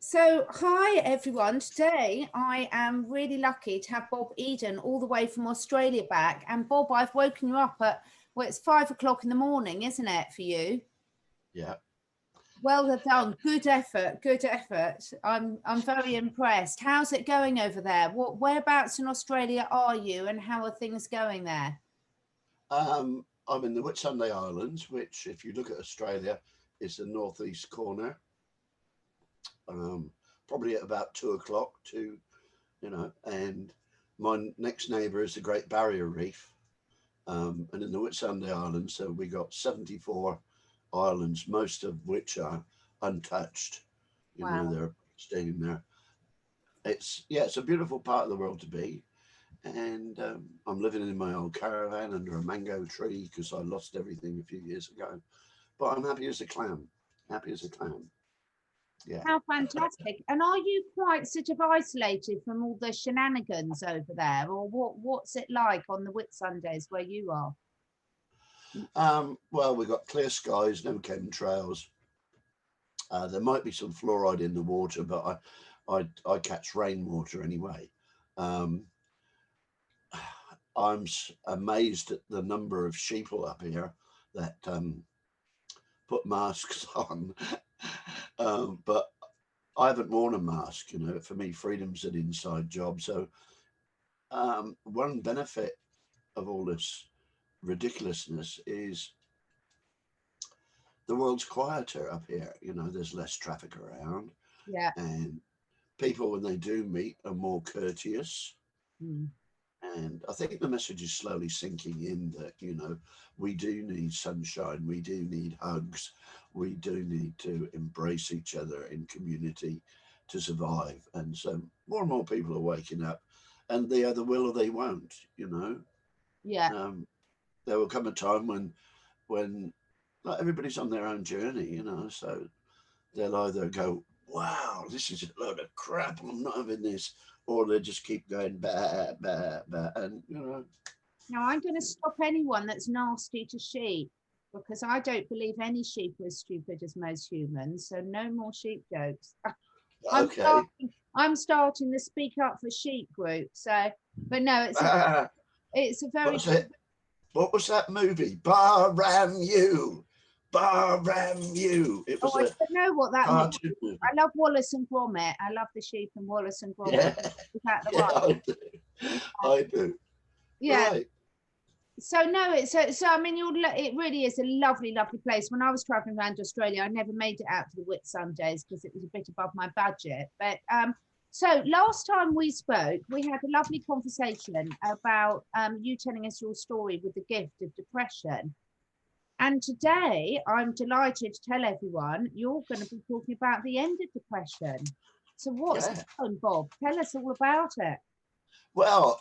So, hi everyone. Today I am really lucky to have Bob Eden all the way from Australia back. And Bob, I've woken you up at, well, it's 5 o'clock in the morning, isn't it, for you? Yeah. Well done. Good effort. Good effort. I'm very impressed. How's it going over there? Whereabouts in Australia are you, and how are things going there? I'm in the Whitsunday Islands, which, if you look at Australia, is the northeast corner. Um, Probably at about 2 o'clock, and my next neighbour is the Great Barrier Reef. And in the Whitsunday Islands, so we got 74 islands, most of which are untouched. Wow. They're staying there. It's a beautiful part of the world to be. And I'm living in my old caravan under a mango tree because I lost everything a few years ago. But I'm happy as a clam. Happy as a clam. Yeah. How fantastic. And are you quite sort of isolated from all the shenanigans over there? Or what's it like on the Whitsundays where you are? Well, we've got clear skies, no chemtrails. There might be some fluoride in the water, but I catch rainwater anyway. Um, amazed at the number of sheeple up here that put masks on. But I haven't worn a mask. For me, freedom's an inside job. So one benefit of all this ridiculousness is the world's quieter up here. There's less traffic around, Yeah. and people, when they do meet, are more courteous. Mm. And I think the message is slowly sinking in that, we do need sunshine, we do need hugs, we do need to embrace each other in community to survive. And so more and more people are waking up, and they either will or they won't. Yeah. Um, there will come a time when like everybody's on their own journey. So they'll either go, wow, this is a load of crap, I'm not having this, or they just keep going, bah, bah, bah. And. Now I'm going to stop anyone that's nasty to sheep because I don't believe any sheep are as stupid as most humans. So no more sheep jokes. I'm Okay. starting. I'm starting the Speak Up for Sheep group. So, but no, it's a What very was it? What was that movie? Ram You. Ram You. It Oh, was I a don't know what that means. cartoon movie. I love Wallace and Gromit. I love the sheep and Wallace and Gromit. Yeah, Is that the yeah, one? I do. I do. Yeah. Right. So no, it's so I mean, it really is a lovely, lovely place. When I was traveling around Australia, I never made it out to the Whitsundays because it was a bit above my budget. But so last time we spoke, we had a lovely conversation about you telling us your story with the gift of depression. And today, I'm delighted to tell everyone you're going to be talking about the end of depression. So, what's Yeah. happened, Bob? Tell us all about it. Well,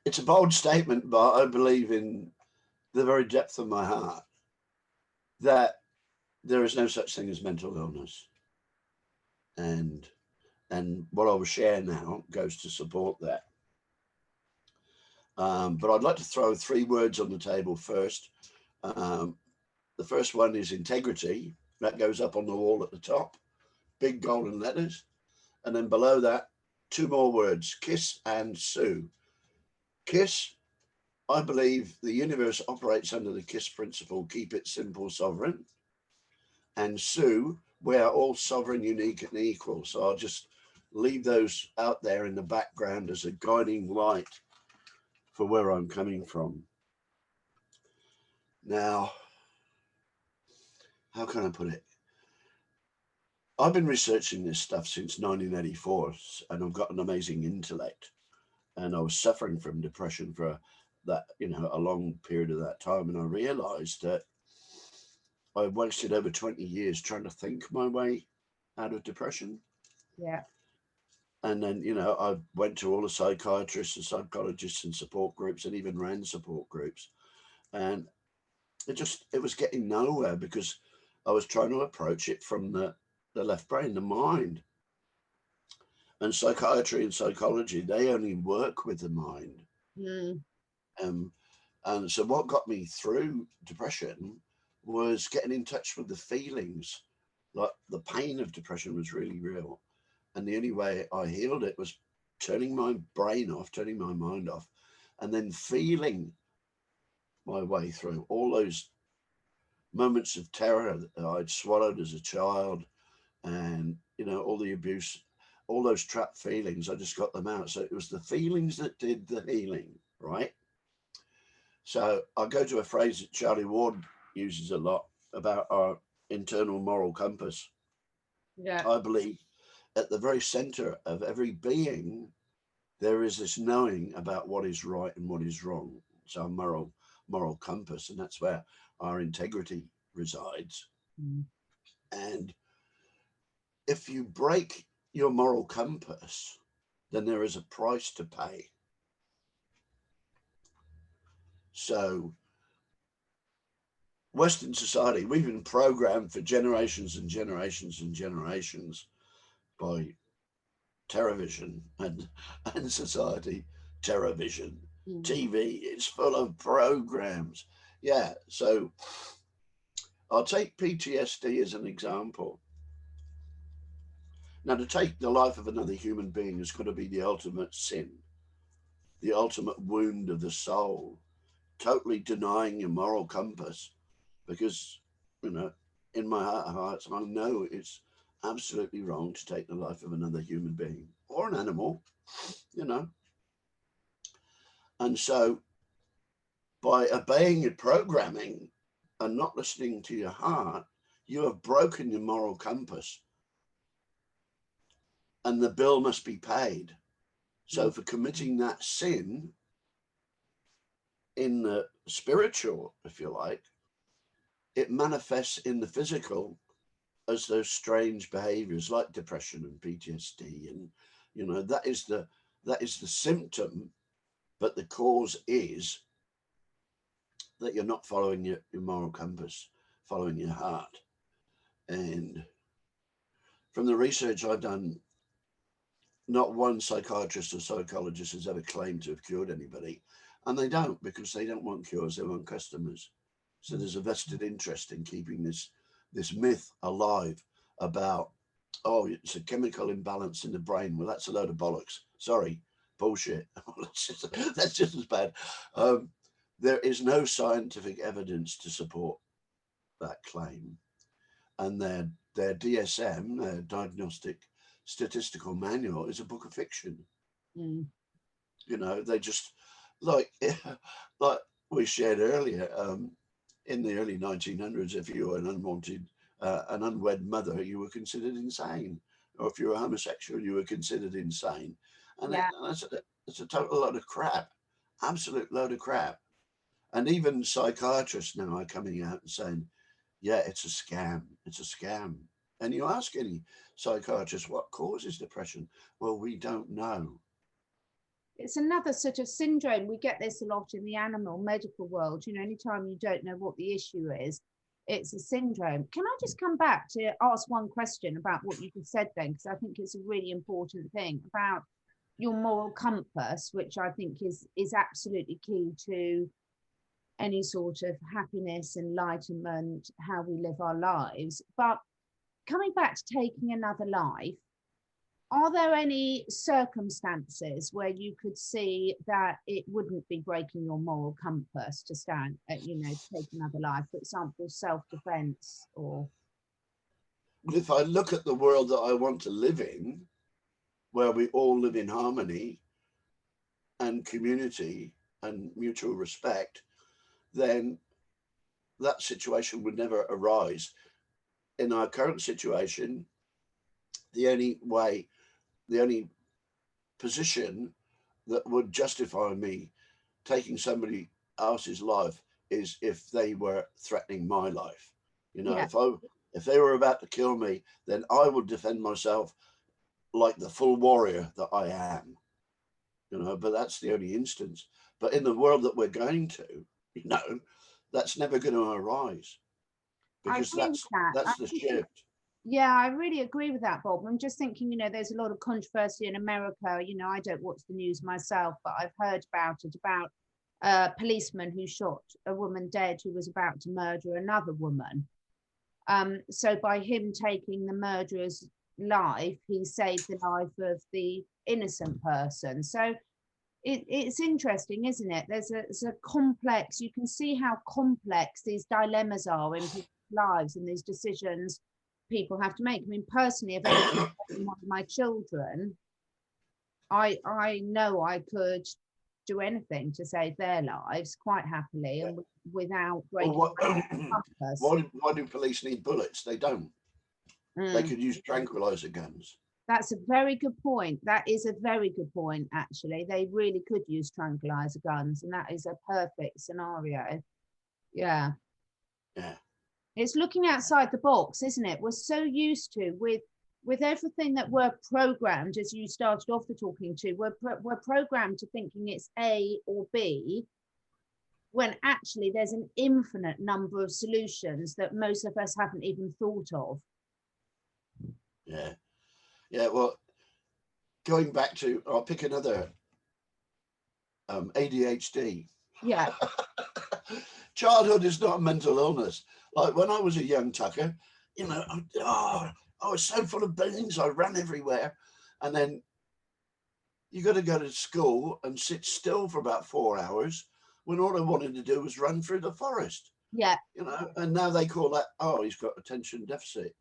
it's a bold statement, but I believe in the very depth of my heart that there is no such thing as mental illness. And what I will share now goes to support that. But I'd like to throw three words on the table first. Um, the first one is integrity. That goes up on the wall at the top, big golden letters. And then below that, two more words, kiss and sue. Kiss, I believe the universe operates under the KISS principle, keep it simple, sovereign. And sue, we are all sovereign, unique, and equal. So I'll just leave those out there in the background as a guiding light for where I'm coming from. Now, how can I put it? I've been researching this stuff since 1984, and I've got an amazing intellect. And I was suffering from depression for a long period of that time. And I realized that I wasted over 20 years trying to think my way out of depression. Yeah. And then, I went to all the psychiatrists and psychologists and support groups and even ran support groups. And it was getting nowhere because I was trying to approach it from the left brain, the mind. And psychiatry and psychology, they only work with the mind. Mm. Um, and so what got me through depression was getting in touch with the feelings like the pain of depression was really real. And the only way I healed it was turning my brain off, turning my mind off, and then feeling my way through all those moments of terror that I'd swallowed as a child, and all the abuse, all those trapped feelings. I just got them out. So it was the feelings that did the healing, right? So I go to a phrase that Charlie Ward uses a lot about our internal moral compass. Yeah. I believe at the very center of every being there is this knowing about what is right and what is wrong. It's our moral compass, and that's where our integrity resides. Mm. And if you break your moral compass, then there is a price to pay. So, Western society, we've been programmed for generations and generations and generations by television and society. Television, TV, it's full of programs. Yeah, so I'll take PTSD as an example. Now, to take the life of another human being is going to be the ultimate sin, the ultimate wound of the soul, totally denying your moral compass. Because, you know, in my heart of hearts, I know it's absolutely wrong to take the life of another human being or an animal, you know. And so, by obeying your programming and not listening to your heart, you have broken your moral compass, and the bill must be paid. So, for committing that sin in the spiritual, if you like, it manifests in the physical as those strange behaviors like depression and PTSD. And, that is the symptom, but the cause is that you're not following your moral compass, following your heart. And from the research I've done, not one psychiatrist or psychologist has ever claimed to have cured anybody. And they don't, because they don't want cures, they want customers. So there's a vested interest in keeping this myth alive about, oh, it's a chemical imbalance in the brain. Well, that's a load of bollocks. Sorry, bullshit. That's just as bad. There is no scientific evidence to support that claim. And their DSM, their Diagnostic Statistical Manual, is a book of fiction. Mm. They just like like we shared earlier. In the early 1900s, if you were an unwed mother, you were considered insane, or if you were homosexual, you were considered insane. And Yeah. that's a total load of crap, absolute load of crap. And even psychiatrists now are coming out and saying, yeah, it's a scam. It's a scam. And you ask any psychiatrist what causes depression? Well, we don't know. It's another sort of syndrome. We get this a lot in the animal medical world. Anytime you don't know what the issue is, it's a syndrome. Can I just come back to ask one question about what you just said then? Because I think it's a really important thing about your moral compass, which I think is absolutely key to any sort of happiness, enlightenment, how we live our lives. But coming back to taking another life, are there any circumstances where you could see that it wouldn't be breaking your moral compass to take another life? For example, self-defense or... But if I look at the world that I want to live in, where we all live in harmony and community and mutual respect, then that situation would never arise. In our current situation, the only position that would justify me taking somebody else's life is if they were threatening my life. Yeah. If they were about to kill me, then I would defend myself like the full warrior that I am. But that's the only instance. But in the world that we're going to, that's never going to arise, because that's the shift. Yeah, I really agree with that, Bob. I'm just thinking, there's a lot of controversy in America. I don't watch the news myself, but I've heard about a policeman who shot a woman dead who was about to murder another woman. So by him taking the murderer's life, he saved the life of the innocent person. So it's interesting, isn't it? It's a complex, you can see how complex these dilemmas are in people's lives and these decisions people have to make. I mean, personally, if anyone one of my children, I know I could do anything to save their lives quite happily and without breaking Well, compass. why do police need bullets? They don't. They could use tranquilizer guns. That's a very good point. That is a very good point, actually. They really could use tranquilizer guns, and that is a perfect scenario. Yeah. Yeah. It's looking outside the box, isn't it? We're so used to with everything that we're programmed, as you started off the talking to, we're programmed to thinking it's A or B, when actually there's an infinite number of solutions that most of us haven't even thought of. Yeah. Yeah. Well, going back to, I'll pick another ADHD. Yeah. Childhood is not a mental illness. Like when I was a young tucker, you know, I was so full of beans, I ran everywhere. And then you got to go to school and sit still for about 4 hours when all I wanted to do was run through the forest. Yeah. You know, and now they call that, oh, he's got attention deficit.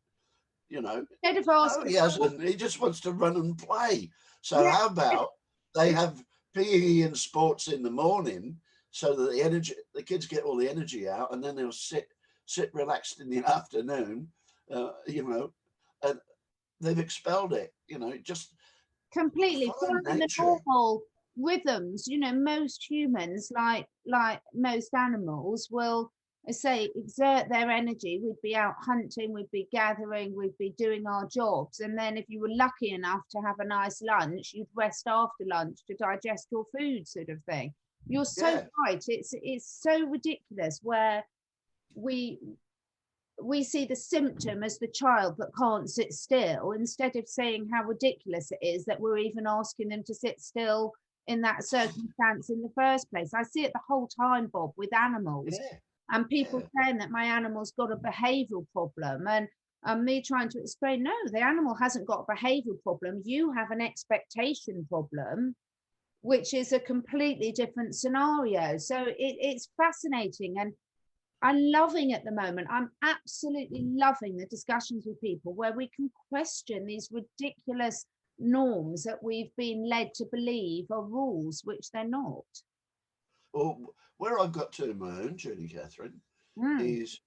You know, Instead of no, asking, he hasn't. He just wants to run and play. So yeah, how about they have PE and sports in the morning so that the kids get all the energy out, and then they'll sit relaxed in the afternoon. You know, and they've expelled it. You know, just completely follow following the nature. normal rhythms. You know, most humans, like most animals, will, I say, exert their energy. We'd be out hunting, we'd be gathering, we'd be doing our jobs, and then if you were lucky enough to have a nice lunch, you'd rest after lunch to digest your food, sort of thing. You're so right. It's so ridiculous where we see the symptom as the child that can't sit still, instead of saying how ridiculous it is that we're even asking them to sit still in that circumstance in the first place. I see it the whole time, Bob, with animals, Yeah, and people yeah. saying that my animal's got a behavioural problem, and me trying to explain, no, the animal hasn't got a behavioural problem. You have an expectation problem, which is a completely different scenario. So it's fascinating, and I'm loving at the moment. I'm absolutely loving the discussions with people where we can question these ridiculous norms that we've been led to believe are rules, which they're not. Well, where I've got to in my own journey, Catherine, is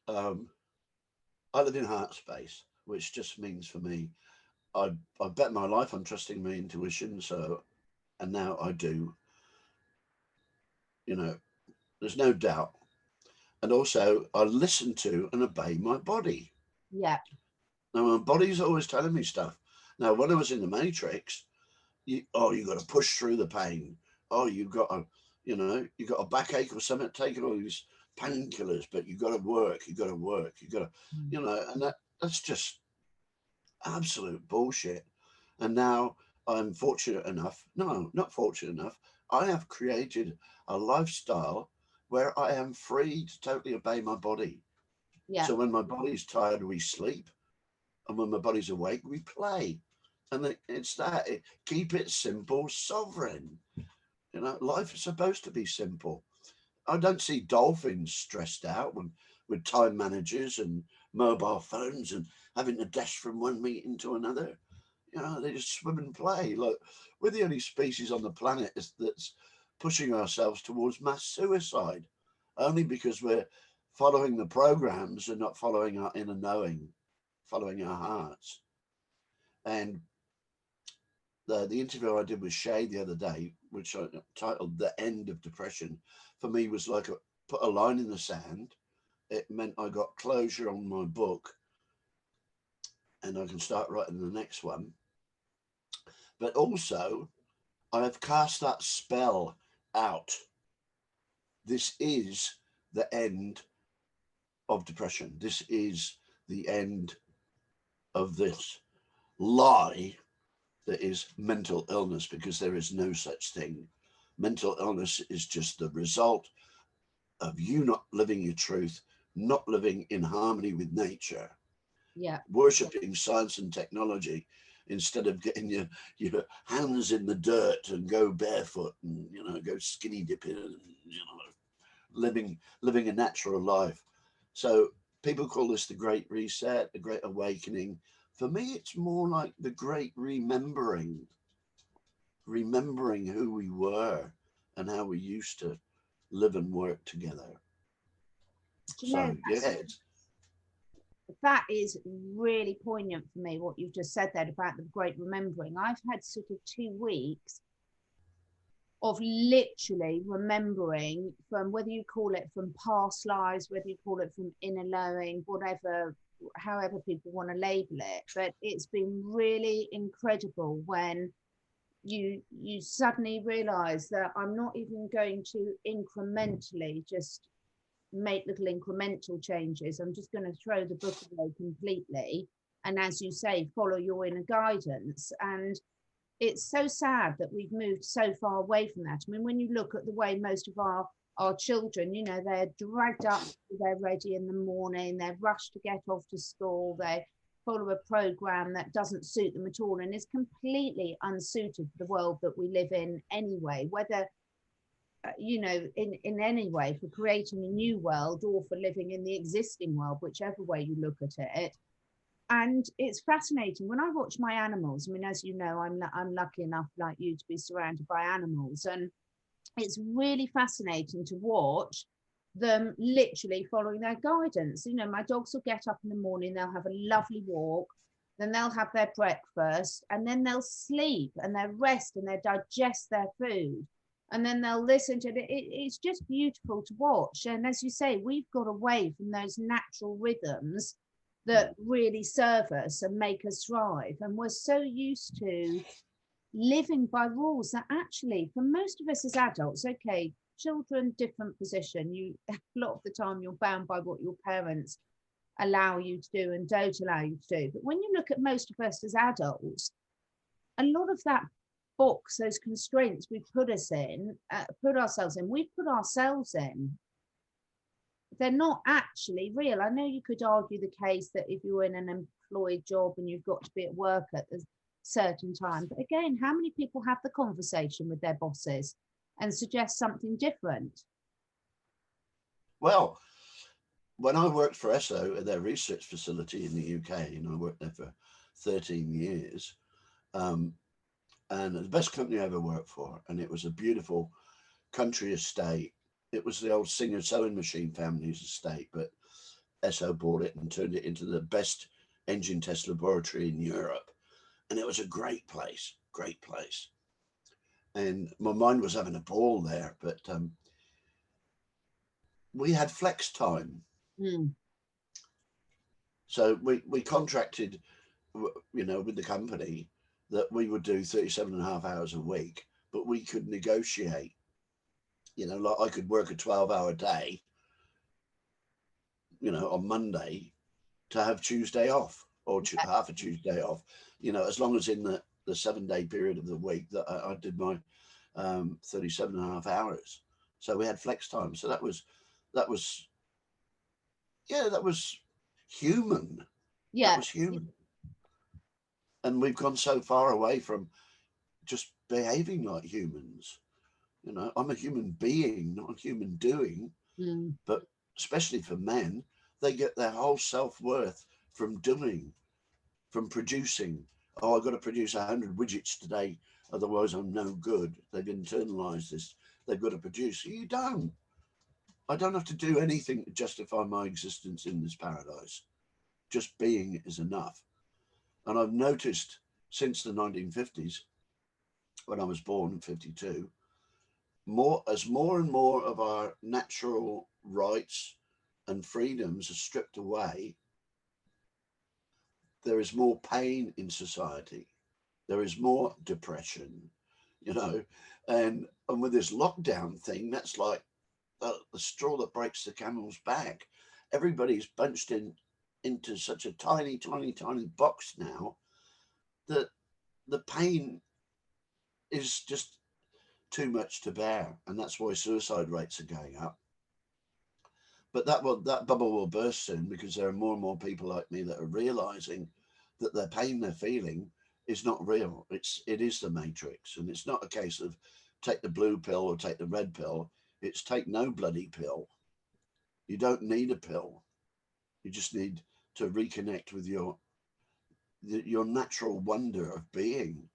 I live in heart space, which just means for me, I bet my life on trusting my intuition. So, and now I do. You know, there's no doubt. And also, I listen to and obey my body. Yeah. Now, my body's always telling me stuff. Now, when I was in the Matrix, you got to push through the pain. Oh, you got a, you got a backache or something, taking all these painkillers, but you got to work. You got to work. You got to, and that's just absolute bullshit. And now I'm fortunate enough. No, not fortunate enough. I have created a lifestyle where I am free to totally obey my body. Yeah. So when my body's tired, we sleep. And when my body's awake, we play. And it's that. Keep it simple, sovereign. You know, life is supposed to be simple. I don't see dolphins stressed out with time managers and mobile phones and having to dash from one meeting to another. You know, they just swim and play. Like, we're the only species on the planet that's pushing ourselves towards mass suicide, only because we're following the programs and not following our inner knowing, following our hearts. And the interview I did with Shay the other day, which I titled "The End of Depression," for me was like put a line in the sand. It meant I got closure on my book, and I can start writing the next one. But also, I have cast that spell out. This is the end of depression. This is the end of this lie that is mental illness, because there is no such thing. Mental illness is just the result of you not living your truth, not living in harmony with nature, Yeah. worshipping science and technology instead of getting your hands in the dirt and go barefoot and go skinny dipping and living a natural life. So people call this the Great Reset, the Great Awakening. For me, it's more like the Great remembering who we were and how we used to live and work together. Do you know, So yeah, that is really poignant for me, what you've just said there about the great remembering. I've had sort of 2 weeks of literally remembering, from whether you call it from past lives, whether you call it from inner knowing, whatever, however people want to label it. But it's been really incredible when you suddenly realize that I'm not even going to incrementally just make little incremental changes. I'm just going to throw the book away completely. And as you say, follow your inner guidance. And it's so sad that we've moved so far away from that. I mean, when you look at the way most of our children, they're dragged up, they're ready in the morning, they're rushed to get off to school, they follow a program that doesn't suit them at all and is completely unsuited for the world that we live in anyway, whether in any way, for creating a new world or for living in the existing world, whichever way you look at it. And it's fascinating when I watch my animals. I mean, as you know, I'm lucky enough, like you, to be surrounded by animals, and it's really fascinating to watch them literally following their guidance. My dogs will get up in the morning, they'll have a lovely walk, then they'll have their breakfast, and then they'll sleep and they'll rest and they'll digest their food, and then they'll listen to it. It's just beautiful to watch. And as you say, we've got away from those natural rhythms that really serve us and make us thrive. And we're so used to living by rules that actually, for most of us as adults, okay, children, different position. A lot of the time you're bound by what your parents allow you to do and don't allow you to do. But when you look at most of us as adults, a lot of that box, those constraints we put ourselves in, they're not actually real. I know you could argue the case that if you're in an employed job and you've got to be at work at a certain time, but again, how many people have the conversation with their bosses and suggest something different? well, when I worked for ESSO at their research facility in the UK, and I worked there for 13 years, and the best company I ever worked for, and it was a beautiful country estate. It was the old Singer sewing machine family's estate, but ESSO bought it and turned it into the best engine test laboratory in Europe. And it was a great place, great place. And my mind was having a ball there, but we had flex time. Mm. So we contracted, with the company that we would do 37 and a half hours a week, but we could negotiate. Like I could work a 12-hour day, on Monday to have Tuesday off or half a Tuesday off, as long as in the 7-day period of the week that I did my 37 and a half hours. So we had flex time. So that was human. Yeah. That was human. And we've gone so far away from just behaving like humans. I'm a human being, not a human doing. Mm. But especially for men, they get their whole self-worth from doing, from producing. Oh, I've got to produce 100 widgets today, otherwise I'm no good. They've internalized this. They've got to produce. You don't. I don't have to do anything to justify my existence in this paradise. Just being is enough. And I've noticed since the 1950s, when I was born in 52, more and more of our natural rights and freedoms are stripped away, there is more pain in society. There is more depression, and with this lockdown thing, that's like the straw that breaks the camel's back. Everybody's bunched into such a tiny, tiny, tiny box now that the pain is just too much to bear, and that's why suicide rates are going up. But that bubble will burst soon, because there are more and more people like me that are realizing that their pain they're feeling is not real. It is the matrix, and it's not a case of take the blue pill or take the red pill. It's take no bloody pill. You don't need a pill. You just need to reconnect with your natural wonder of being.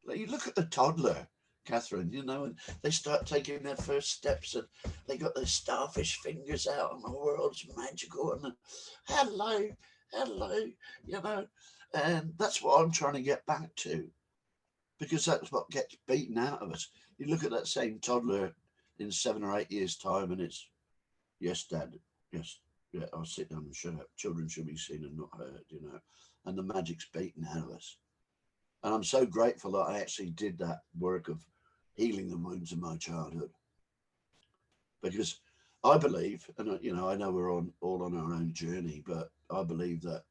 Like, you look at the toddler, Catherine, and they start taking their first steps, and they got their starfish fingers out, and the world's magical, and hello, hello, and that's what I'm trying to get back to, because that's what gets beaten out of us. You look at that same toddler in 7 or 8 years' time, and it's, yes, Dad, yes, yeah, I'll sit down and shut up. Children should be seen and not heard, and the magic's beaten out of us. And I'm so grateful that I actually did that work of healing the wounds of my childhood, because I believe, and I know we're all on our own journey, but I believe that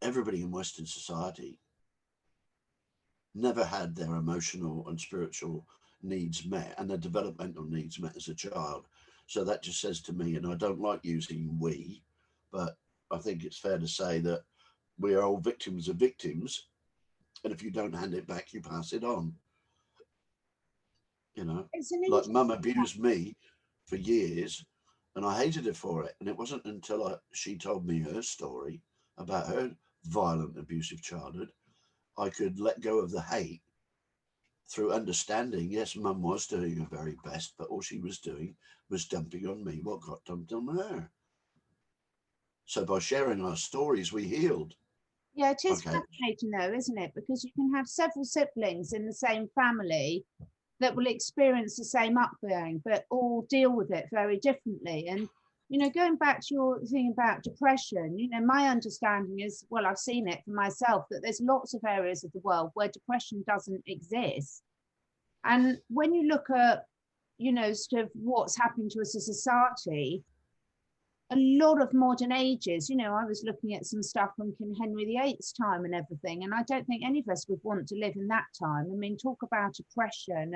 everybody in Western society never had their emotional and spiritual needs met and their developmental needs met as a child. So that just says to me, and I don't like using we, but I think it's fair to say that we are all victims of victims. And if you don't hand it back, you pass it on. It's an Like interesting mum abused me for years, and I hated her for it. And it wasn't until she told me her story about her violent, abusive childhood, I could let go of the hate through understanding. Yes, mum was doing her very best, but all she was doing was dumping on me what got dumped on her. So by sharing our stories, we healed. Yeah, it is Okay. fascinating though, isn't it? Because you can have several siblings in the same family that will experience the same upbringing, but all deal with it very differently. And, going back to your thing about depression, my understanding is, well, I've seen it for myself, that there's lots of areas of the world where depression doesn't exist. And when you look at, sort of what's happening to us as a society, a lot of modern ages, I was looking at some stuff from King Henry VIII's time and everything, and I don't think any of us would want to live in that time. I mean, talk about oppression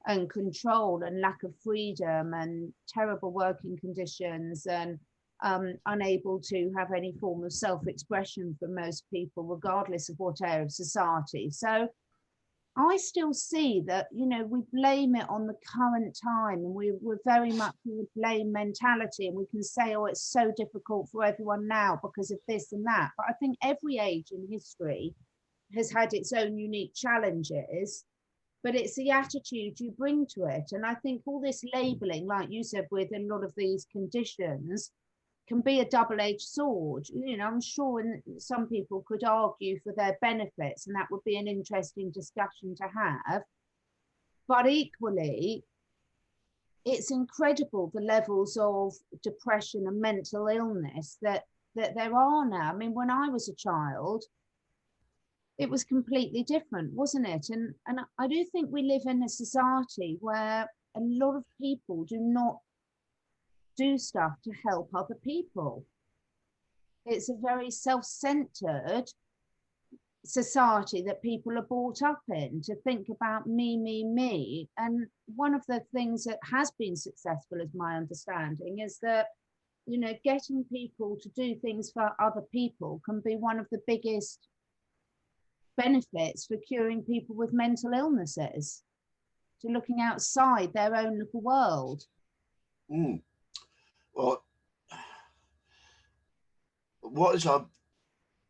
and control and lack of freedom and terrible working conditions, and unable to have any form of self-expression for most people, regardless of what area of society. So I still see that, we blame it on the current time, and we're very much in a blame mentality, and we can say, oh, it's so difficult for everyone now because of this and that. But I think every age in history has had its own unique challenges, but it's the attitude you bring to it. And I think all this labeling, like you said, with a lot of these conditions, can be a double-edged sword. I'm sure some people could argue for their benefits, and that would be an interesting discussion to have. But equally, it's incredible the levels of depression and mental illness that there are now. I mean, when I was a child, it was completely different, wasn't it? And I do think we live in a society where a lot of people do not do stuff to help other people. It's a very self-centered society that people are brought up in, to think about me, me, me. And one of the things that has been successful, as my understanding, is that, getting people to do things for other people can be one of the biggest benefits for curing people with mental illnesses, to looking outside their own little world. Well, what is our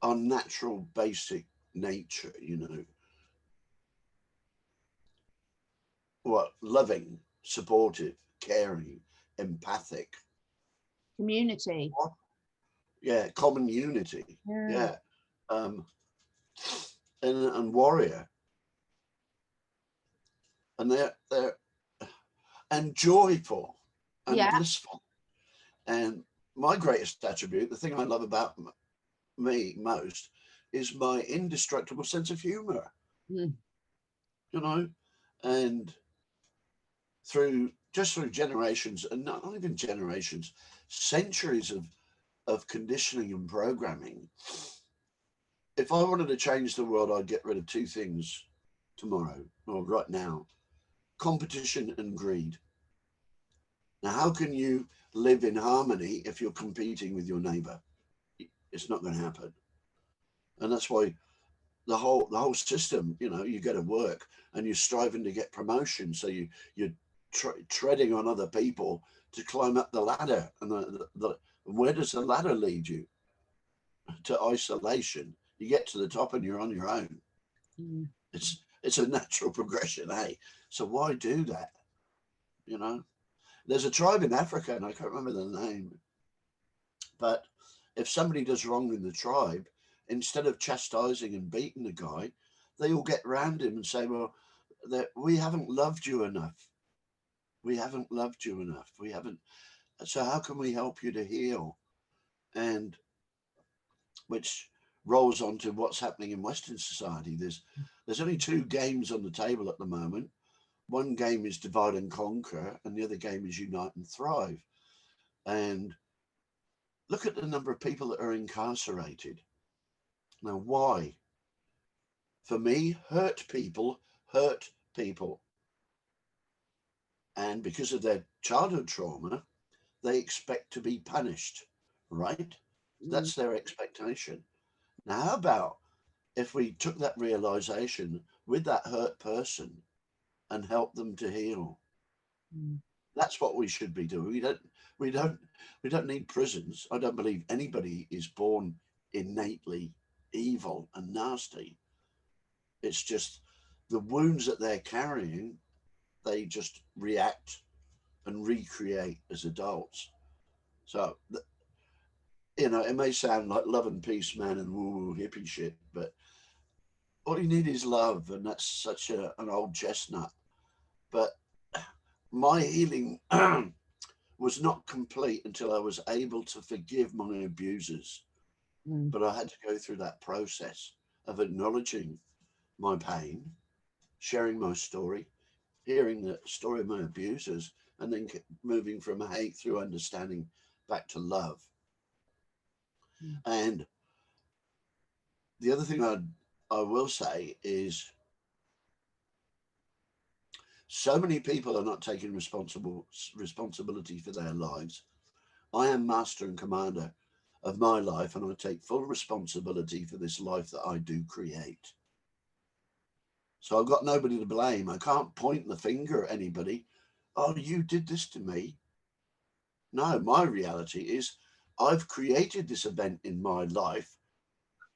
natural basic nature? What? Loving, supportive, caring, empathic. Community. What? Yeah, common unity. Yeah. Yeah. And warrior. And they're and joyful and Yeah. blissful. And my greatest attribute, the thing I love about me most, is my indestructible sense of humor. Mm. And through generations, and not even generations, centuries of conditioning and programming. If I wanted to change the world, I'd get rid of two things tomorrow or right now: competition and greed. Now, how can you live in harmony if you're competing with your neighbor? It's not going to happen. And that's why the whole system, you know, you go to work and you're striving to get promotion. So you're treading on other people to climb up the ladder. And where does the ladder lead you? To isolation. You get to the top and you're on your own. Mm. It's a natural progression, eh? So why do that? You know, there's a tribe in Africa, and I can't remember the name, but if somebody does wrong in the tribe, instead of chastising and beating the guy, they all get round him and say, "Well, we haven't loved you enough. We haven't loved you enough. We haven't. So how can we help you to heal?" And which rolls on to what's happening in Western society. There's only two games on the table at the moment. One game is divide and conquer, and the other game is unite and thrive. And look at the number of people that are incarcerated. Now, why? For me, hurt people hurt people. And because of their childhood trauma, they expect to be punished, right? Mm. That's their expectation. Now, how about if we took that realization with that hurt person and help them to heal? Mm. That's what we should be doing. We don't we don't need prisons. I don't believe anybody is born innately evil and nasty. It's just the wounds that they're carrying, they just react and recreate as adults. So it may sound like love and peace, man, and woo woo hippie shit, but all you need is love, and that's such an old chestnut. But my healing was not complete until I was able to forgive my abusers. Mm. But I had to go through that process of acknowledging my pain, sharing my story, hearing the story of my abusers, and then moving from hate through understanding back to love. Mm. And the other thing I will say is so many people are not taking responsibility for their lives. I am master and commander of my life, and I take full responsibility for this life that I do create. So I've got nobody to blame. I can't point the finger at anybody. Oh, you did this to me. No, my reality is I've created this event in my life,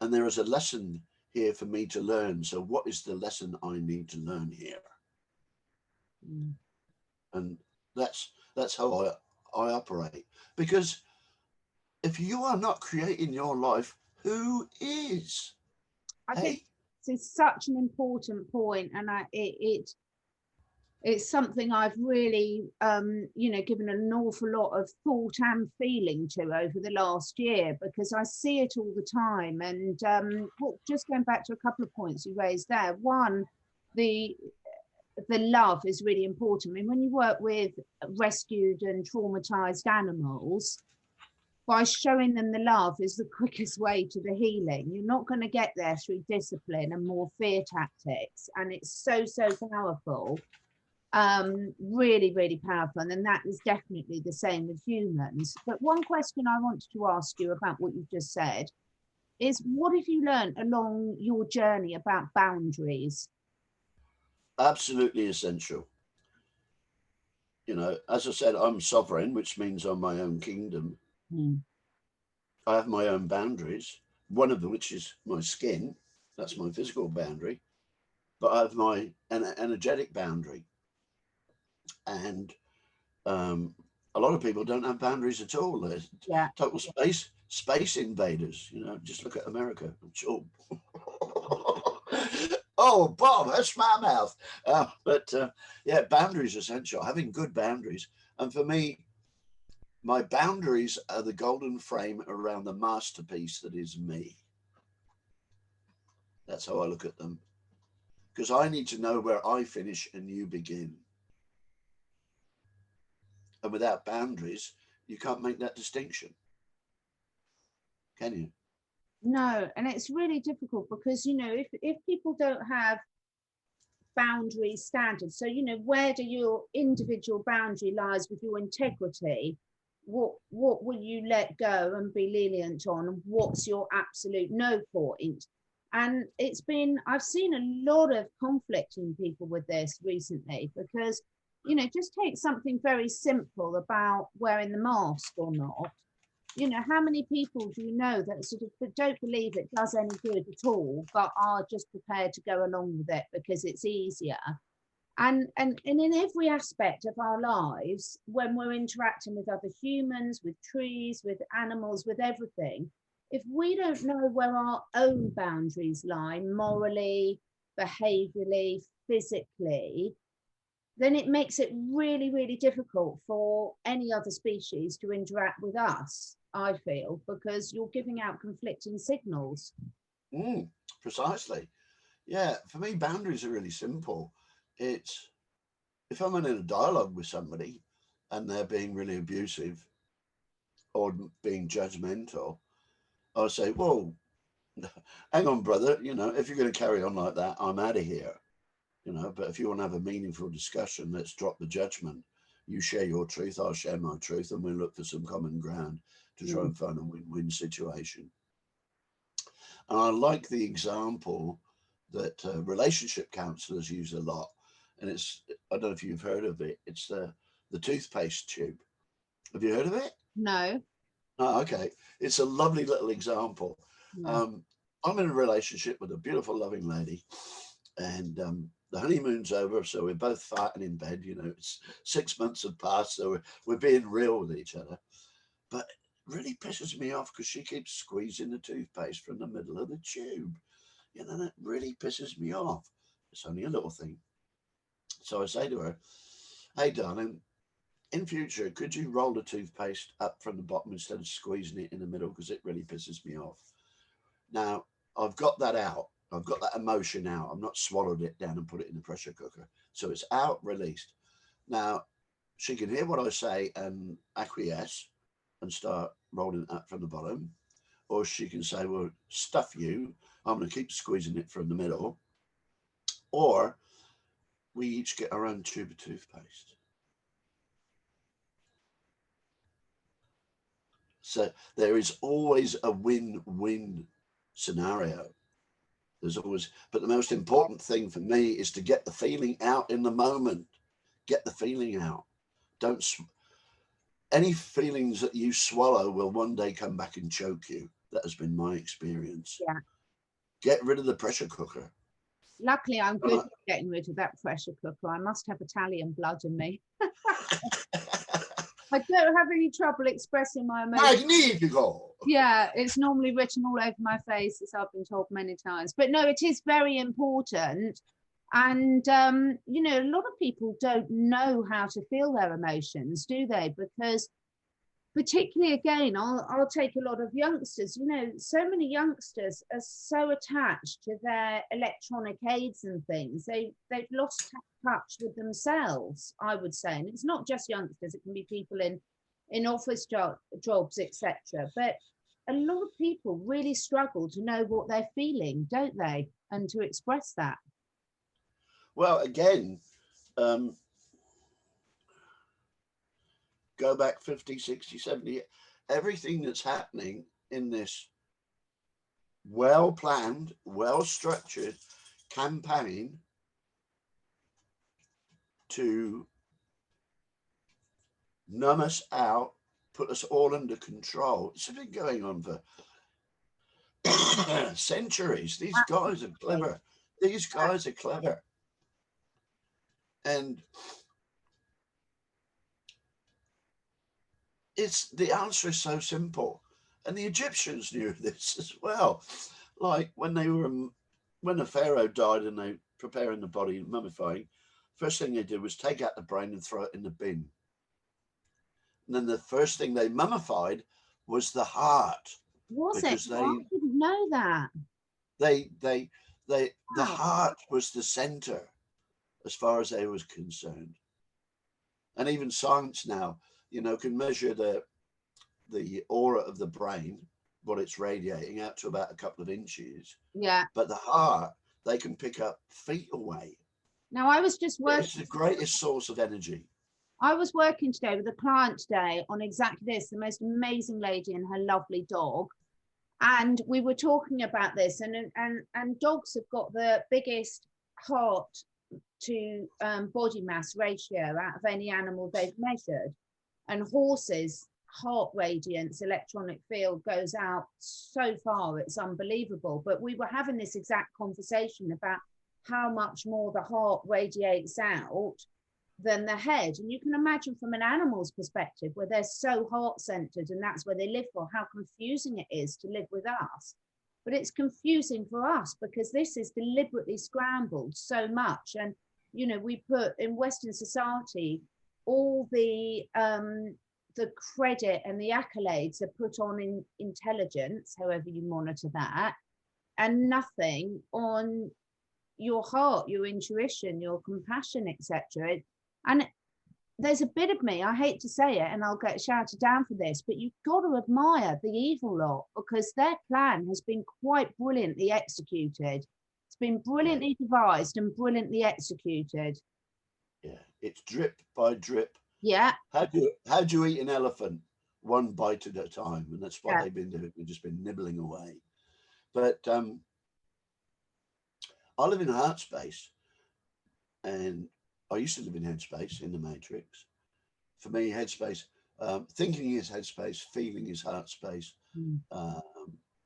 and there is a lesson here for me to learn. So, what is the lesson I need to learn here? Mm. And that's how I operate. Because if you are not creating your life, who is? I think Hey, this is such an important point, and it's something I've really, given an awful lot of thought and feeling to over the last year, because I see it all the time. And just going back to a couple of points you raised there. One, the love is really important. I mean, when you work with rescued and traumatized animals, by showing them the love is the quickest way to the healing. You're not going to get there through discipline and more fear tactics. And it's so, so powerful. Really, really powerful. And that is definitely the same with humans. But one question I wanted to ask you about what you've just said is, what have you learned along your journey about boundaries? absolutely essential. As I said, I'm sovereign, which means I'm my own kingdom. Mm. I have my own boundaries, one of which is my skin. That's my physical boundary. But I have my energetic boundary. And um, a lot of people don't have boundaries at all. They're Yeah. total space invaders. Just look at America. Sure. Oh, Bob, that's my mouth. But yeah, boundaries essential. Having good boundaries, and for me, my boundaries are the golden frame around the masterpiece that is me. That's how I look at them. Because I need to know where I finish and you begin. And without boundaries, you can't make that distinction, can you? No, and it's really difficult because, if people don't have boundary standards. So, you know, where do your individual boundary lies with your integrity? What will you let go and be lenient on? What's your absolute no point? And I've seen a lot of conflict in people with this recently, because, you know, just take something very simple about wearing the mask or not. You know, how many people do you know that sort of don't believe it does any good at all, but are just prepared to go along with it because it's easier? And in every aspect of our lives, when we're interacting with other humans, with trees, with animals, with everything, if we don't know where our own boundaries lie morally, behaviorally, physically, then it makes it really, really difficult for any other species to interact with us, I feel, because you're giving out conflicting signals. Precisely. Yeah, for me, boundaries are really simple. It's if I'm in a dialogue with somebody and they're being really abusive or being judgmental, I'll say, "Whoa, hang on, brother. You know, if you're going to carry on like that, I'm out of here. You know, but if you want to have a meaningful discussion, let's drop the judgment. You share your truth, I'll share my truth, and we'll look for some common ground to try and find a win-win situation." And I like the example that relationship counselors use a lot. And I don't know if you've heard of it. It's the toothpaste tube. Have you heard of it? No. Oh, okay. It's a lovely little example. No. I'm in a relationship with a beautiful, loving lady, and the honeymoon's over, so we're both fighting in bed. You know, it's 6 months have passed, so we're being real with each other. But it really pisses me off because she keeps squeezing the toothpaste from the middle of the tube. You know, that really pisses me off. It's only a little thing. So I say to her, "Hey, darling, in future, could you roll the toothpaste up from the bottom instead of squeezing it in the middle because it really pisses me off?" Now, I've got that out. I've got that emotion out. I've not swallowed it down and put it in the pressure cooker. So it's out, released. Now, she can hear what I say and acquiesce and start rolling it up from the bottom. Or she can say, "Well, stuff you. I'm going to keep squeezing it from the middle." Or we each get our own tube of toothpaste. So there is always a win-win scenario. There's always, but the most important thing for me is to get the feeling out in the moment. Get the feeling out. Don't, any feelings that you swallow will one day come back and choke you. That has been my experience. Yeah. Get rid of the pressure cooker. Luckily, I'm good at getting rid of that pressure cooker. I must have Italian blood in me. I don't have any trouble expressing my emotions. Magnifico! Yeah, it's normally written all over my face, as I've been told many times. But no, it is very important. And, you know, a lot of people don't know how to feel their emotions, do they? Because particularly, again, I'll take a lot of youngsters. You know, so many youngsters are so attached to their electronic aids and things. They've lost touch with themselves, I would say. And it's not just youngsters, it can be people in office jobs, etc. But a lot of people really struggle to know what they're feeling, don't they? And to express that. Well, again, go back 50, 60, 70, everything that's happening in this well-planned, well-structured campaign to numb us out, put us all under control. It's been going on for centuries. These guys are clever. These guys are clever. And the answer is so simple. And the Egyptians knew this as well. Like when the pharaoh died and they preparing the body and mummifying, first thing they did was take out the brain and throw it in the bin. And then the first thing they mummified was the heart. Was it? I didn't know that. The heart was the center as far as they was concerned. And even science now, you know, can measure the aura of the brain, what it's radiating out to about a couple of inches. Yeah. But the heart, they can pick up feet away. Now, I was just working. It's the greatest source of energy. I was working today with a client today on exactly this, the most amazing lady and her lovely dog. And we were talking about this, and dogs have got the biggest heart to body mass ratio out of any animal they've measured. And horses' heart radiance electronic field goes out so far, it's unbelievable. But we were having this exact conversation about how much more the heart radiates out than the head. And you can imagine from an animal's perspective, where they're so heart centered and that's where they live for, how confusing it is to live with us. But it's confusing for us because this is deliberately scrambled so much. And, you know, we put in Western society, all the credit and the accolades are put on in intelligence, however you monitor that, and nothing on your heart, your intuition, your compassion, etc. And there's a bit of me, I hate to say it, and I'll get shouted down for this, but you've got to admire the evil lot, because their plan has been quite brilliantly executed. It's been brilliantly devised and brilliantly executed. Yeah, it's drip by drip. Yeah. How do you eat an elephant? One bite at a time, and that's what they've been doing. They've just been nibbling away. But I live in heart space, and I used to live in headspace in the Matrix. For me, headspace, thinking is headspace, feeling is heart space,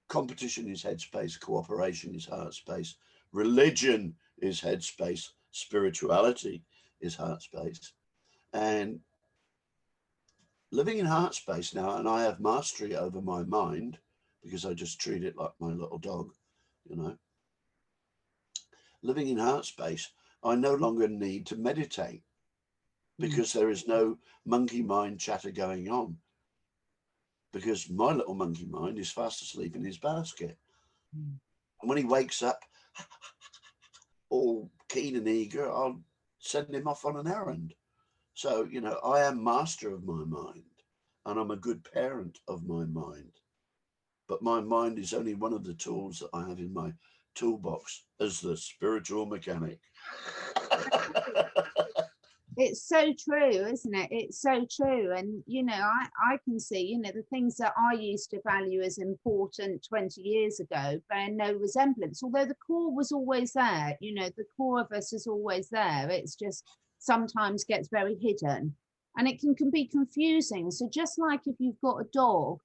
competition is headspace, cooperation is heart space, religion is headspace, spirituality is heart space. And living in heart space now, and I have mastery over my mind because I just treat it like my little dog, you know. Living in heart space, I no longer need to meditate because there is no monkey mind chatter going on, because my little monkey mind is fast asleep in his basket. And when he wakes up all keen and eager, I'll send him off on an errand. So, you know, I am master of my mind, and I'm a good parent of my mind. But my mind is only one of the tools that I have in my toolbox as the spiritual mechanic. It's so true, isn't it? It's so true. And, you know, I can see, you know, the things that I used to value as important 20 years ago bear no resemblance, although the core was always there. You know, the core of us is always there. It's just sometimes gets very hidden, and it can be confusing. So just like if you've got a dog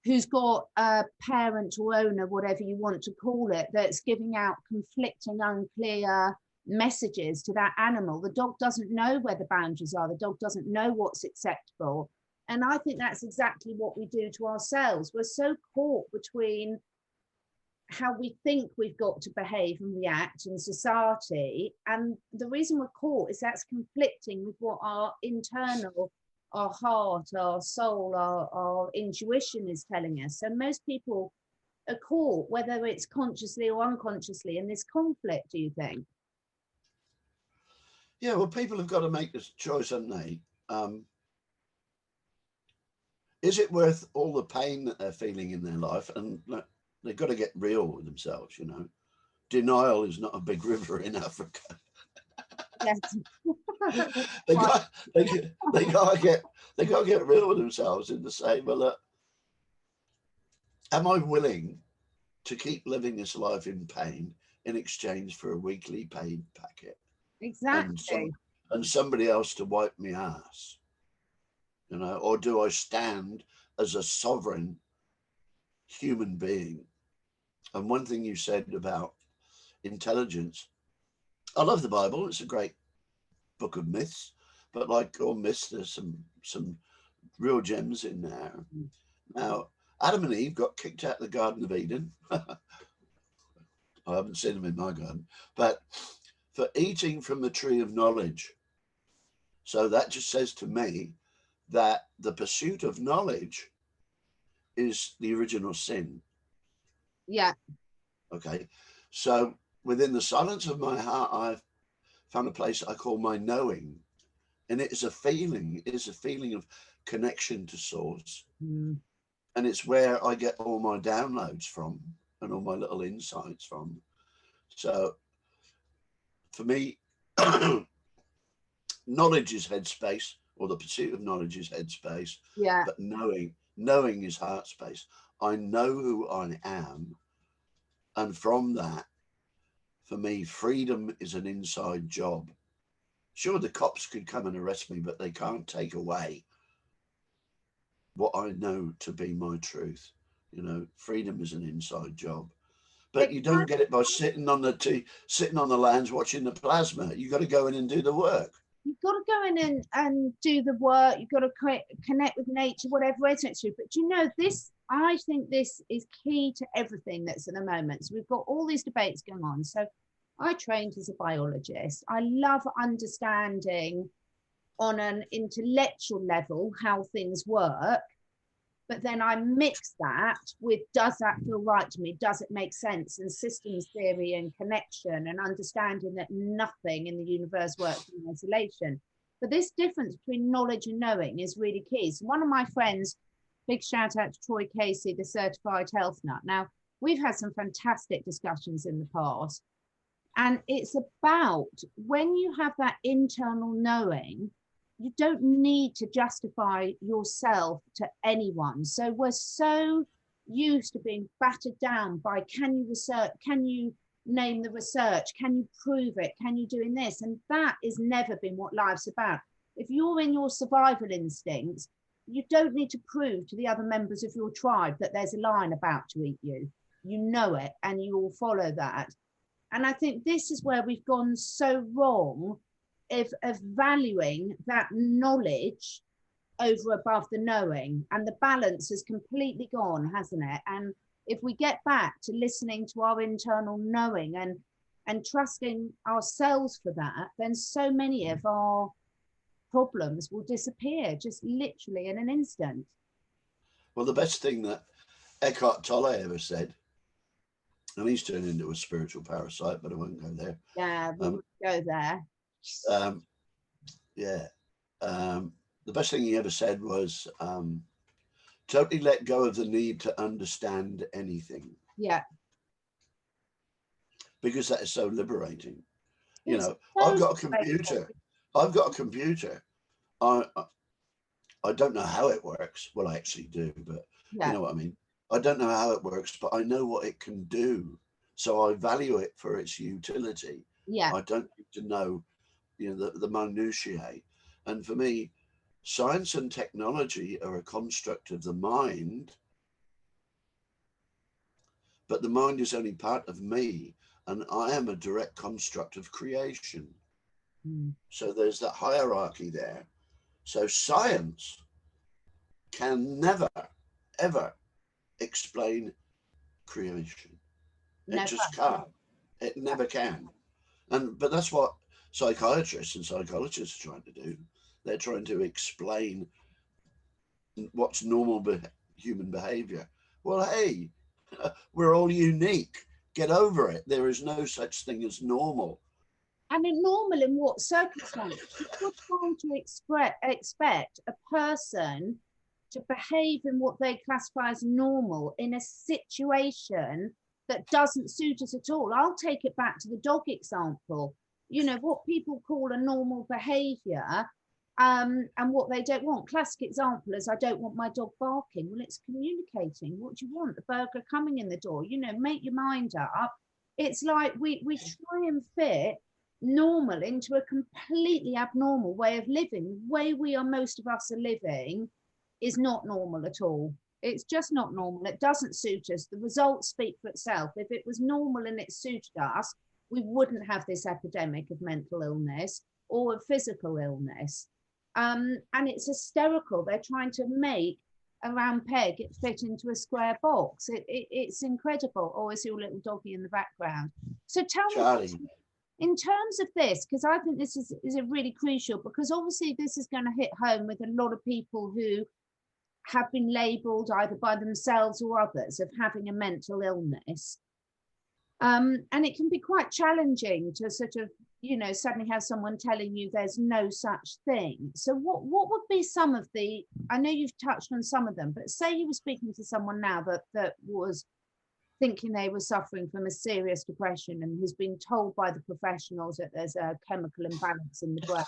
who's got a parent or owner, whatever you want to call it, that's giving out conflicting, unclear messages to that animal, the dog doesn't know where the boundaries are. The dog doesn't know what's acceptable. And I think that's exactly what we do to ourselves. We're so caught between how we think we've got to behave and react in society, and the reason we're caught is that's conflicting with what our internal, our heart, our soul, our intuition is telling us. So most people are caught, whether it's consciously or unconsciously, in this conflict, do you think? Yeah, well, people have got to make this choice, haven't they? Is it worth all the pain that they're feeling in their life? And they've got to get real with themselves, you know. Denial is not a big river in Africa. Yes. they got to get real with themselves and to say, well, look, am I willing to keep living this life in pain in exchange for a weekly paid packet? Exactly. And somebody else to wipe me ass, you know, or do I stand as a sovereign human being? And one thing you said about intelligence, I love the Bible. It's a great book of myths, but like all myths, there's some real gems in there. Now, Adam and Eve got kicked out of the Garden of Eden. I haven't seen them in my garden, but for eating from the tree of knowledge. So that just says to me that the pursuit of knowledge is the original sin. Yeah. Okay. So within the silence of my heart, I've found a place I call my knowing. And it is a feeling. It is a feeling of connection to source. And it's where I get all my downloads from and all my little insights from. So for me, knowledge is headspace, or the pursuit of knowledge is headspace, Yeah. but knowing is heart space. I know who I am, and from that, for me, freedom is an inside job. Sure, the cops could come and arrest me, but they can't take away what I know to be my truth. You know, freedom is an inside job. But you don't get it by sitting on sitting on the lounge watching the plasma. You got to go in and do the work. You've got to go in and do the work. You've got to connect with nature, whatever resonates with you. But you know, this, I think this is key to everything that's in the moment. So we've got all these debates going on. So I trained as a biologist. I love understanding on an intellectual level how things work. But then I mix that with, does that feel right to me? Does it make sense? And systems theory and connection and understanding that nothing in the universe works in isolation. But this difference between knowledge and knowing is really key. So one of my friends, big shout out to Troy Casey, the certified health nut. Now, we've had some fantastic discussions in the past. And it's about when you have that internal knowing, you don't need to justify yourself to anyone. So we're so used to being battered down by, can you research, can you name the research, can you prove it, can you doing this? And that has never been what life's about. If you're in your survival instincts, you don't need to prove to the other members of your tribe that there's a lion about to eat you. You know it, and you will follow that. And I think this is where we've gone so wrong of valuing that knowledge over above the knowing, and the balance has completely gone, hasn't it? And if we get back to listening to our internal knowing and trusting ourselves for that, then so many of our problems will disappear just literally in an instant. Well, the best thing that Eckhart Tolle ever said, and he's turned into a spiritual parasite, but I won't go there. Yeah, we won't go there. Yeah. The best thing he ever said was, totally let go of the need to understand anything. Yeah. Because that is so liberating. You know, so I've got a computer. I've got a computer. I don't know how it works. Well, I actually do, but yeah. You know what I mean? I don't know how it works, but I know what it can do. So I value it for its utility. Yeah. I don't need to know, you know, the minutiae. And for me, science and technology are a construct of the mind, but the mind is only part of me, and I am a direct construct of creation. So there's that hierarchy there. So science can never, ever explain creation. It just can't. It never can. But that's what psychiatrists and psychologists are trying to do. They're trying to explain what's normal human behavior. Well, hey, we're all unique. Get over it. There is no such thing as normal. And normal in what circumstances? You're trying to expect a person to behave in what they classify as normal in a situation that doesn't suit us at all. I'll take it back to the dog example. You know, what people call a normal behavior and what they don't want. Classic example is, I don't want my dog barking. Well, it's communicating. What do you want? The burglar coming in the door. You know, make your mind up. It's like we try and fit normal into a completely abnormal way of living. The way most of us are living is not normal at all. It's just not normal. It doesn't suit us. The results speak for itself. If it was normal and it suited us, we wouldn't have this epidemic of mental illness or of physical illness. And it's hysterical. They're trying to make a round peg fit into a square box. It's incredible. Oh, I see your little doggy in the background. So tell Charlie. me, in terms of this, because I think this is a really crucial, because obviously this is going to hit home with a lot of people who have been labelled either by themselves or others of having a mental illness. And it can be quite challenging to sort of, you know, suddenly have someone telling you there's no such thing. So what would be some of the, I know you've touched on some of them, but say you were speaking to someone now that was thinking they were suffering from a serious depression, and who's been told by the professionals that there's a chemical imbalance in the brain.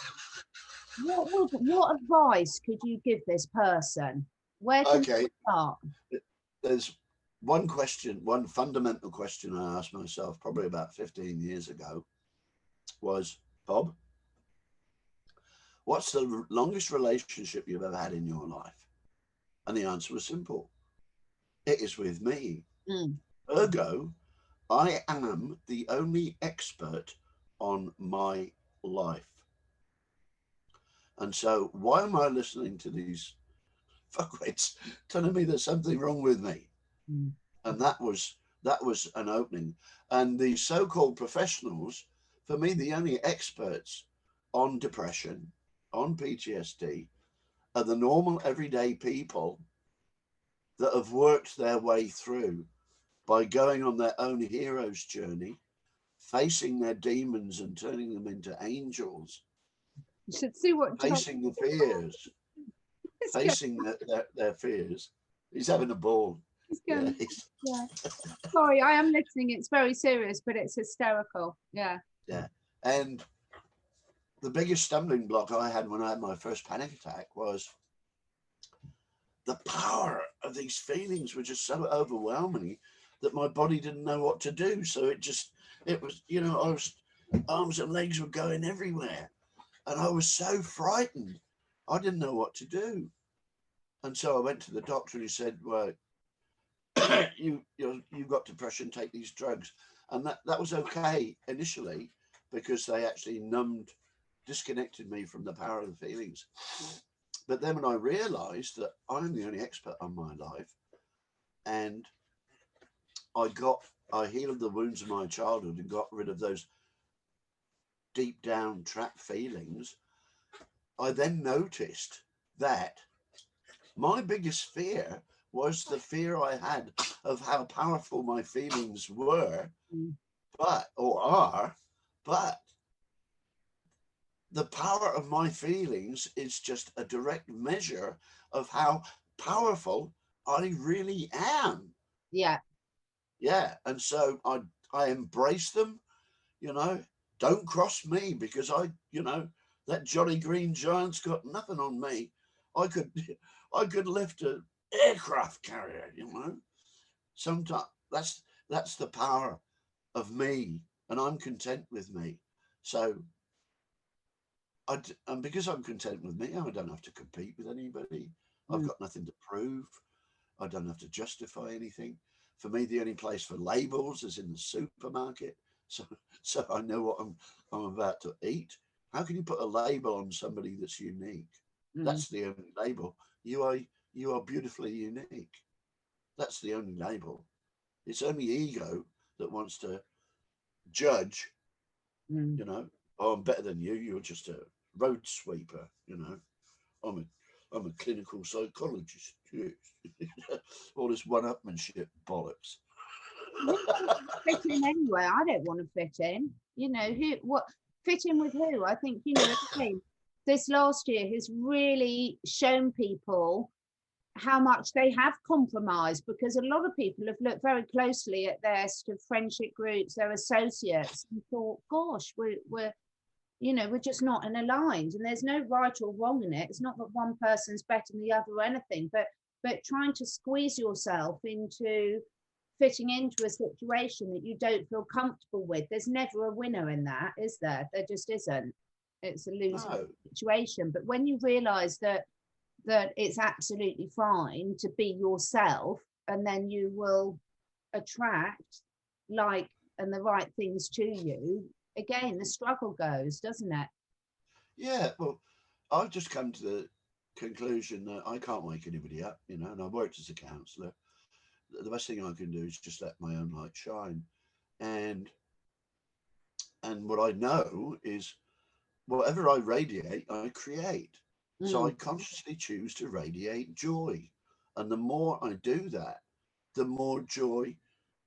What advice could you give this person? Where can you Okay, start? there's one question, one fundamental question I asked myself probably about 15 years ago was, Bob, what's the longest relationship you've ever had in your life? And the answer was simple. It is with me. Mm. Ergo, I am the only expert on my life. And so why am I listening to these fuckwits telling me there's something wrong with me? Mm. And that was an opening. And the so-called professionals, for me, the only experts on depression, on PTSD, are the normal everyday people that have worked their way through by going on their own hero's journey, facing their demons and turning them into angels, You should see what John facing the fears, is going. facing their fears. He's having a ball. He's Yeah, going. Yeah. Sorry, I am listening. It's very serious, but it's hysterical. Yeah. yeah. And the biggest stumbling block I had when I had my first panic attack was the power of these feelings were just so overwhelming that my body didn't know what to do. So it was, I was, arms and legs were going everywhere. And I was so frightened. I didn't know what to do. And so I went to the doctor and he said, well, you've got depression, take these drugs. And that was okay initially because they actually disconnected me from the power of the feelings. But then when I realized that I'm the only expert on my life, and I healed the wounds of my childhood and got rid of those deep down trapped feelings, I then noticed that my biggest fear was the fear I had of how powerful my feelings were, but the power of my feelings is just a direct measure of how powerful I really am. Yeah. Yeah. And so I embrace them, don't cross me because that Johnny Green Giant's got nothing on me. I could lift an aircraft carrier, Sometimes that's the power of me, and I'm content with me. So and because I'm content with me, I don't have to compete with anybody. I've got nothing to prove. I don't have to justify anything. For me, the only place for labels is in the supermarket. So I know what I'm about to eat. How can you put a label on somebody that's unique? That's the only label. You are beautifully unique. That's the only label. It's only ego that wants to judge, oh, I'm better than you. You're just a road sweeper, I'm a clinical psychologist. Yes. All this one-upmanship bollocks. Fit in anyway. I don't want to fit in. What fit in with who? I think, again, this last year has really shown people how much they have compromised, because a lot of people have looked very closely at their sort of friendship groups, their associates, and thought, gosh, we're just not aligned, and there's no right or wrong in it. It's not that one person's better than the other or anything, but trying to squeeze yourself into fitting into a situation that you don't feel comfortable with. There's never a winner in that, is there? There just isn't. It's a losing situation. But when you realize that it's absolutely fine to be yourself, and then you will attract and the right things to you. Again, the struggle goes, doesn't it? Yeah, well, I've just come to the conclusion that I can't wake anybody up, and I've worked as a counsellor. The best thing I can do is just let my own light shine. And what I know is whatever I radiate, I create. So I consciously choose to radiate joy. And the more I do that, the more joy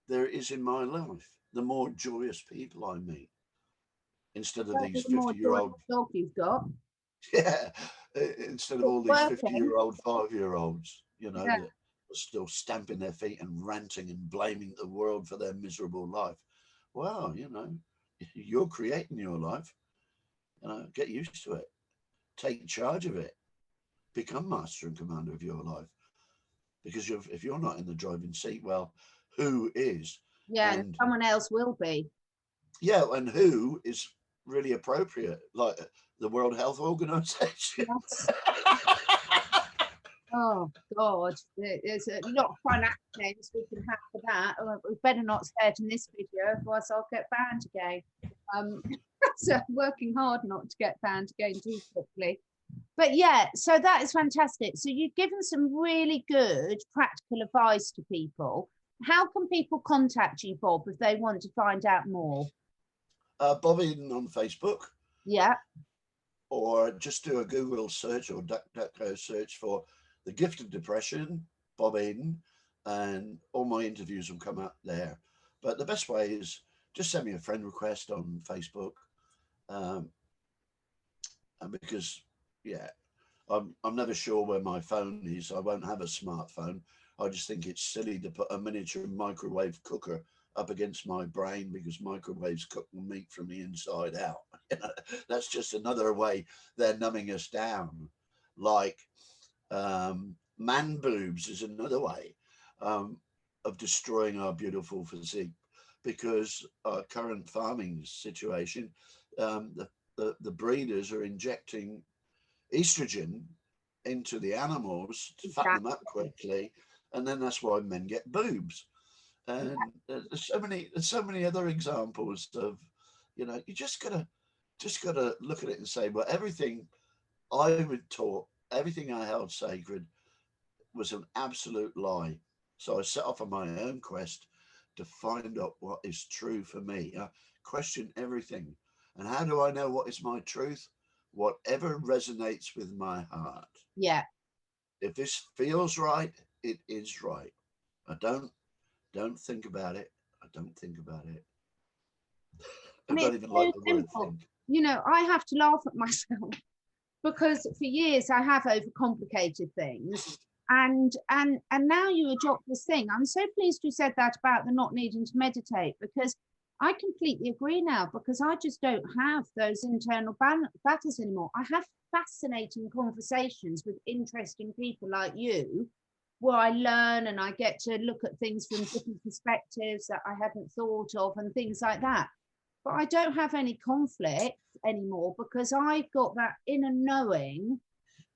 there is in my life, the more joyous people I meet. Instead of these The more 50-year-old dog you've got. Yeah. Instead of all these 50-year-old, 5-year-olds, Yeah. are still stamping their feet and ranting and blaming the world for their miserable life. Well, you're creating your life. Get used to it. Take charge of it. Become master and commander of your life. Because if you're not in the driving seat, well, who is? Yeah, and someone else will be. Yeah, and who is really appropriate, like the World Health Organization. Yes. Oh God, there's a lot of fun acronyms we can have for that. We better not say it in this video, otherwise I'll get banned again. So I'm working hard not to get banned again too quickly. But yeah, so that is fantastic. So you've given some really good practical advice to people. How can people contact you, Bob, if they want to find out more? Bob Eden on Facebook. Yeah. Or just do a Google search or DuckDuckGo search for The Gift of Depression, Bob Eden, and all my interviews will come up there. But the best way is just send me a friend request on Facebook. And because, I'm never sure where my phone is. I won't have a smartphone. I just think it's silly to put a miniature microwave cooker up against my brain because microwaves cook meat from the inside out. That's just another way they're numbing us down. Like man boobs is another way of destroying our beautiful physique, because our current farming situation, the breeders are injecting estrogen into the animals to fatten them up quickly, and then that's why men get boobs. And there's so many other examples of, you just gotta look at it and say, well, everything I would taught, everything I held sacred was an absolute lie. So I set off on my own quest to find out what is true for me. Question everything. And how do I know what is my truth? Whatever resonates with my heart. Yeah. If this feels right, it is right. I don't think about it. I don't think about it. I don't even like the word think. I have to laugh at myself because for years I have overcomplicated things. And now you adopt this thing. I'm so pleased you said that about the not needing to meditate, because I completely agree now, because I just don't have those internal battles anymore. I have fascinating conversations with interesting people like you, where I learn and I get to look at things from different perspectives that I hadn't thought of and things like that. But I don't have any conflict anymore because I've got that inner knowing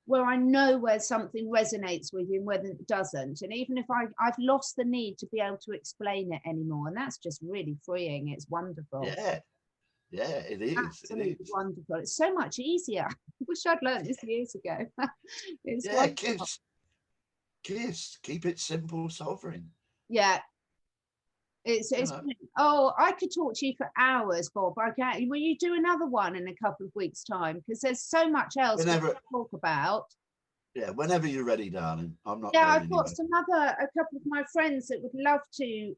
where I know where something resonates with you and whether it doesn't. And even if I've lost the need to be able to explain it anymore. And that's just really freeing. It's wonderful. Yeah, it is. Absolutely wonderful. It's so much easier. I wish I'd learned this years ago. It's kiss. Keep it simple, sovereign. Yeah. I could talk to you for hours, Bob. Okay, will you do another one in a couple of weeks' time? Because there's so much else to talk about. Yeah, whenever you're ready, darling. I'm not. Yeah, I've got a couple of my friends that would love to.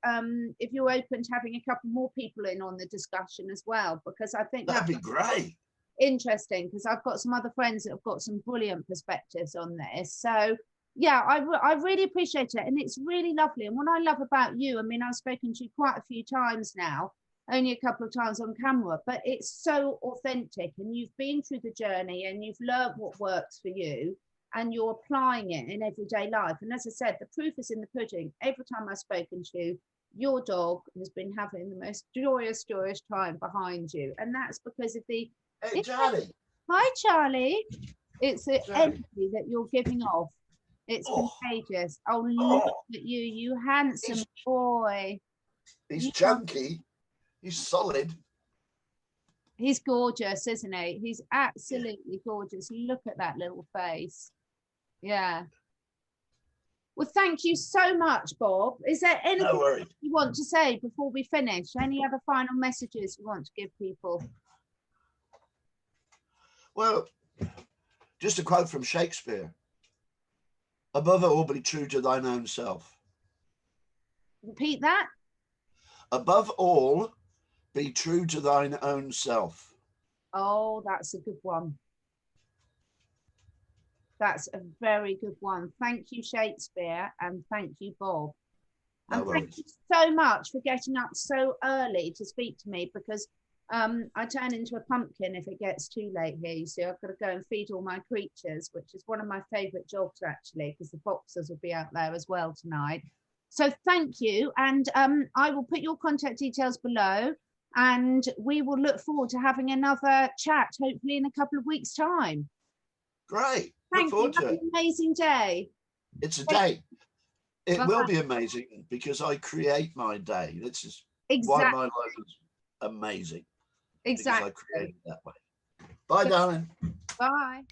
If you're open to having a couple more people in on the discussion as well, because I think that'd be great. Interesting, because I've got some other friends that have got some brilliant perspectives on this. So. Yeah, I really appreciate it. And it's really lovely. And what I love about you, I mean, I've spoken to you quite a few times now, only a couple of times on camera, but it's so authentic. And you've been through the journey and you've learned what works for you and you're applying it in everyday life. And as I said, the proof is in the pudding. Every time I've spoken to you, your dog has been having the most joyous time behind you. And that's because of the... Hey, Charlie. Hi, Charlie. It's the energy that you're giving off. It's contagious. Oh, look at you, you handsome boy. He's chunky. He's solid. He's gorgeous, isn't he? He's absolutely gorgeous. Look at that little face. Yeah. Well, thank you so much, Bob. Is there anything you want to say before we finish? Any other final messages you want to give people? Well, just a quote from Shakespeare. Above all, be true to thine own self. Repeat that. Above all, be true to thine own self. Oh, that's a good one. That's a very good one. Thank you, Shakespeare, and thank you, Bob. No And thank worries. you so much for getting up so early to speak to me, because I turn into a pumpkin if it gets too late here. You see, I've got to go and feed all my creatures, which is one of my favourite jobs, actually, because the boxers will be out there as well tonight. So thank you. And I will put your contact details below, and we will look forward to having another chat, hopefully in a couple of weeks' time. Great. Look Thank you. forward to Have it. an amazing day. It's a day. It Bye. will be amazing because I create my day. This is why Exactly. my life is amazing. Because I Exactly. create it that way. Bye, darling. Bye.